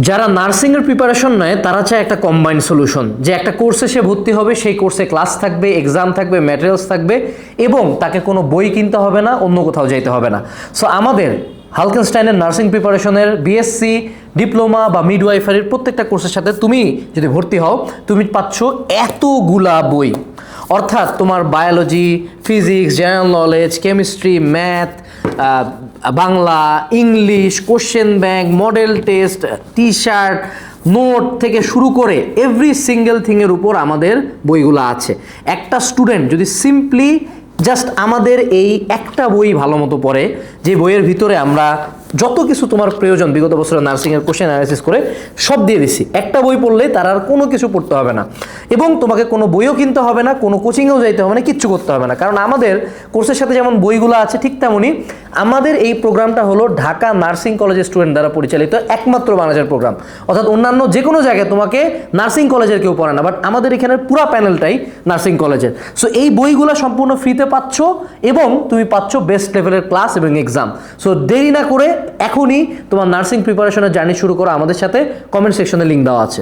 যারা নার্সিংয়ের প্রিপারেশন নেয় তারা চায় একটা কম্বাইন্ড সলিউশন, যে একটা কোর্সে সে ভর্তি হবে, সেই কোর্সে ক্লাস থাকবে, এক্সাম থাকবে, ম্যাটেরিয়ালস থাকবে এবং তাকে কোনো বই কিনতে হবে না, অন্য কোথাও যেতে হবে না। সো আমাদের হালকেনস্টাইনের নার্সিং প্রিপারেশনের বিএসসি, ডিপ্লোমা বা মিডওয়াইফারির প্রত্যেকটা কোর্সের সাথে তুমি যদি ভর্তি হও, তুমি পাচ্ছ এতগুলা বই। অর্থাৎ তোমার biology, physics, general knowledge, chemistry, math, Bangla, English, question bank, model test, T shirt, note থেকে শুরু করে এভরি সিঙ্গেল থিংয়ের উপর আমাদের বইগুলো আছে। একটা স্টুডেন্ট যদি সিম্পলি জাস্ট আমাদের এই একটা বই ভালো মতো পড়ে, যে বইয়ের ভিতরে আমরা যত কিছু তোমার প্রয়োজন বিগত বছরের নার্সিংয়ের কোশ্চেন অ্যানালাইসিস করে সব দিয়ে দিছি, একটা বই পড়লেই তার আর কোনো কিছু পড়তে হবে না এবং তোমাকে কোনো বইও কিনতে হবে না, কোনো কোচিংয়েও যাইতে হবে না, কিচ্ছু করতে হবে না। কারণ আমাদের কোর্সের সাথে যেমন বইগুলো আছে ঠিক তেমনই আমাদের এই প্রোগ্রামটা হলো ঢাকা নার্সিং কলেজের স্টুডেন্ট দ্বারা পরিচালিত একমাত্র বাংলাদেশের প্রোগ্রাম। অর্থাৎ অন্যান্য যে কোনো জায়গায় তোমাকে নার্সিং কলেজের কেউ পড়ে না, বাট আমাদের এখানের পুরো প্যানেলটাই নার্সিং কলেজের। সো এই বইগুলো সম্পূর্ণ ফ্রিতে পাচ্ছ এবং তুমি পাচ্ছ বেস্ট লেভেলের ক্লাস এবং এক্সাম। সো দেরি না করে এখনই তোমার নার্সিং প্রিপারেশনের জার্নি শুরু করো আমাদের সাথে। কমেন্ট সেকশনে লিঙ্ক দেওয়া আছে।